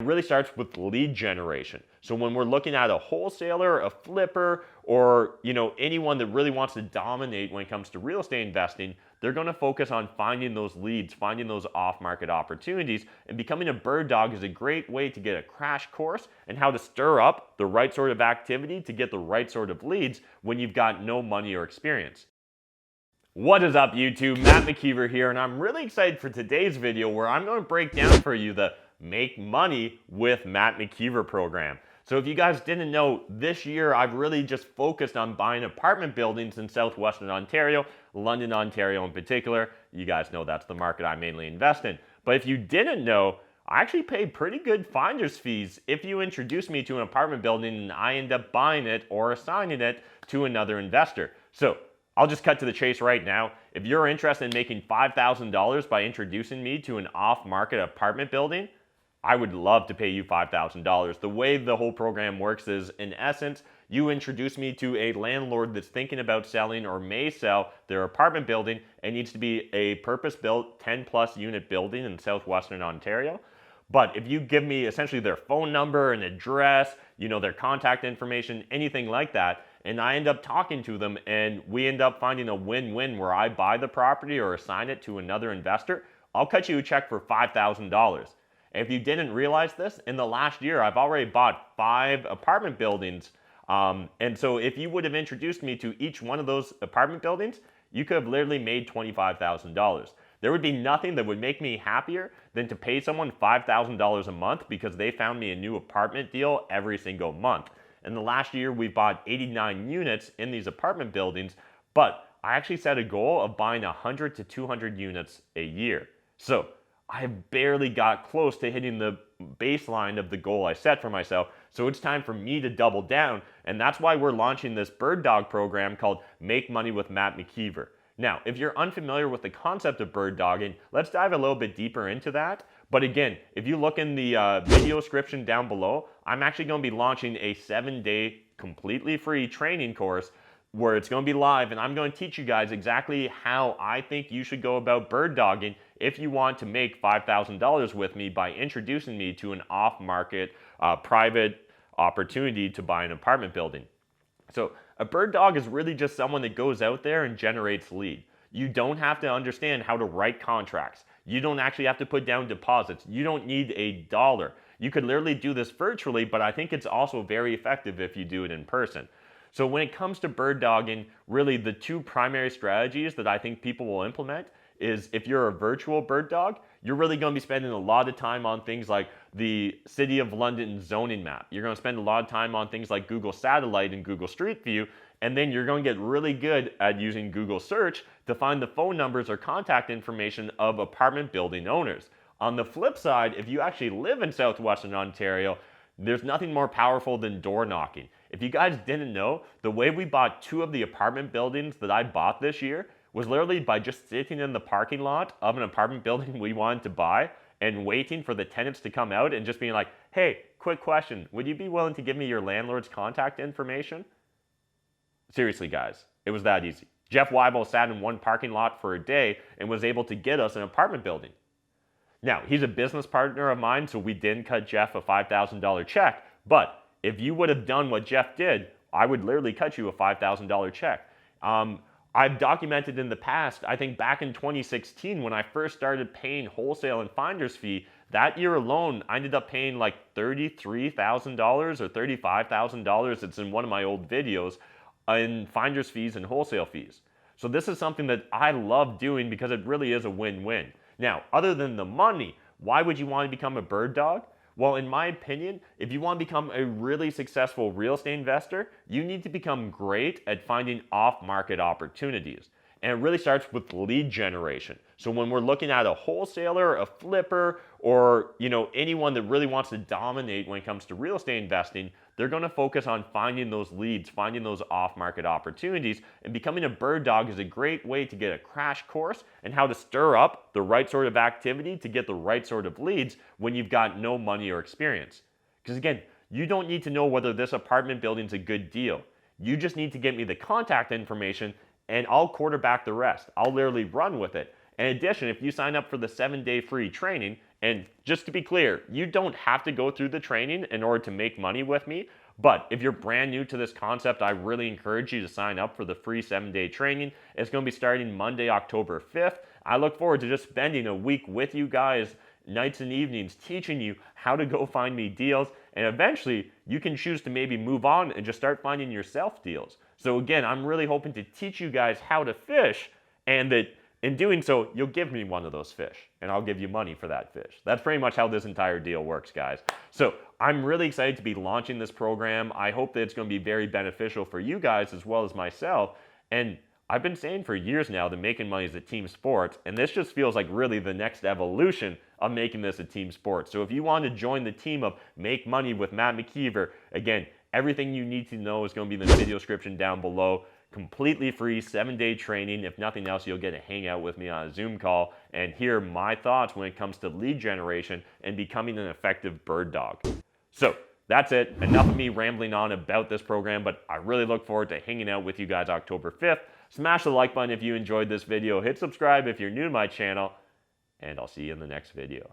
It really starts with lead generation. So when we're looking at a wholesaler, a flipper, or anyone that really wants to dominate when it comes to real estate investing, they're going to focus on finding those leads, finding those off-market opportunities, and becoming a bird dog is a great way to get a crash course in how to stir up the right sort of activity to get the right sort of leads when you've got no money or experience. What is up, YouTube? Matt McKeever here, and I'm really excited for today's video where I'm going to break down for you the Make Money with Matt McKeever program. So if you guys didn't know, this year I've really just focused on buying apartment buildings in southwestern Ontario, London, Ontario in particular. You guys know that's the market I mainly invest in. But if you didn't know, I actually pay pretty good finder's fees if you introduce me to an apartment building and I end up buying it or assigning it to another investor. So I'll just cut to the chase right now. If you're interested in making $5,000 by introducing me to an off-market apartment building, I would love to pay you $5,000. The way the whole program works is, in essence, you introduce me to a landlord that's thinking about selling or may sell their apartment building and needs to be a purpose-built 10-plus unit building in southwestern Ontario. But if you give me essentially their phone number and address, their contact information, anything like that, and I end up talking to them and we end up finding a win-win where I buy the property or assign it to another investor, I'll cut you a check for $5,000. And if you didn't realize this, in the last year, I've already bought 5 apartment buildings. And so if you would have introduced me to each one of those apartment buildings, you could have literally made $25,000. There would be nothing that would make me happier than to pay someone $5,000 a month because they found me a new apartment deal every single month. In the last year, we bought 89 units in these apartment buildings, but I actually set a goal of buying 100 to 200 units a year. So I barely got close to hitting the baseline of the goal I set for myself. So it's time for me to double down. And that's why we're launching this Birddog program called Make Money with Matt McKeever. Now, if you're unfamiliar with the concept of bird dogging, let's dive a little bit deeper into that. But again, if you look in the video description down below, I'm actually going to be launching a 7-day completely free training course where it's going to be live, and I'm going to teach you guys exactly how I think you should go about bird dogging if you want to make $5,000 with me by introducing me to an off-market private opportunity to buy an apartment building. So a bird dog is really just someone that goes out there and generates lead. You don't have to understand how to write contracts. You don't actually have to put down deposits. You don't need a dollar. You could literally do this virtually, but I think it's also very effective if you do it in person. So when it comes to bird dogging, really the 2 primary strategies that I think people will implement is if you're a virtual bird dog, you're really going to be spending a lot of time on things like the City of London zoning map. You're going to spend a lot of time on things like Google Satellite and Google Street View, and then you're going to get really good at using Google Search to find the phone numbers or contact information of apartment building owners. On the flip side, if you actually live in southwestern Ontario, there's nothing more powerful than door knocking. If you guys didn't know, the way we bought 2 of the apartment buildings that I bought this year was literally by just sitting in the parking lot of an apartment building we wanted to buy and waiting for the tenants to come out and just being like, hey, quick question, would you be willing to give me your landlord's contact information? Seriously, guys, it was that easy. Jeff Weibel sat in one parking lot for a day and was able to get us an apartment building. Now, he's a business partner of mine, so we didn't cut Jeff a $5,000 check, but if you would have done what Jeff did, I would literally cut you a $5,000 check. I've documented in the past, I think back in 2016 when I first started paying wholesale and finder's fee, that year alone I ended up paying like $33,000 or $35,000. It's in one of my old videos in finder's fees and wholesale fees. So this is something that I love doing because it really is a win-win. Now, other than the money, why would you want to become a bird dog? Well, in my opinion, if you want to become a really successful real estate investor, you need to become great at finding off-market opportunities. And it really starts with lead generation. So when we're looking at a wholesaler, a flipper, or anyone that really wants to dominate when it comes to real estate investing, they're going to focus on finding those leads, finding those off-market opportunities, and becoming a bird dog is a great way to get a crash course in how to stir up the right sort of activity to get the right sort of leads when you've got no money or experience. Because again, you don't need to know whether this apartment building's a good deal. You just need to get me the contact information and I'll quarterback the rest. I'll literally run with it. In addition, if you sign up for the 7-day free training, And just to be clear, you don't have to go through the training in order to make money with me. But if you're brand new to this concept, I really encourage you to sign up for the free 7-day training. It's going to be starting Monday, October 5th. I look forward to just spending a week with you guys, nights and evenings, teaching you how to go find me deals. And eventually, you can choose to maybe move on and just start finding yourself deals. So again, I'm really hoping to teach you guys how to fish, and that in doing so, you'll give me one of those fish, and I'll give you money for that fish. That's pretty much how this entire deal works, guys. So I'm really excited to be launching this program. I hope that it's going to be very beneficial for you guys as well as myself. And I've been saying for years now that making money is a team sport, and this just feels like really the next evolution of making this a team sport. So if you want to join the team of Make Money with Matt McKeever, again, everything you need to know is going to be in the video description down below. Completely free 7-day training. If nothing else, you'll get to hang out with me on a Zoom call and hear my thoughts when it comes to lead generation and becoming an effective bird dog. So that's it. Enough of me rambling on about this program, but I really look forward to hanging out with you guys October 5th. Smash the like button if you enjoyed this video. Hit subscribe if you're new to my channel, and I'll see you in the next video.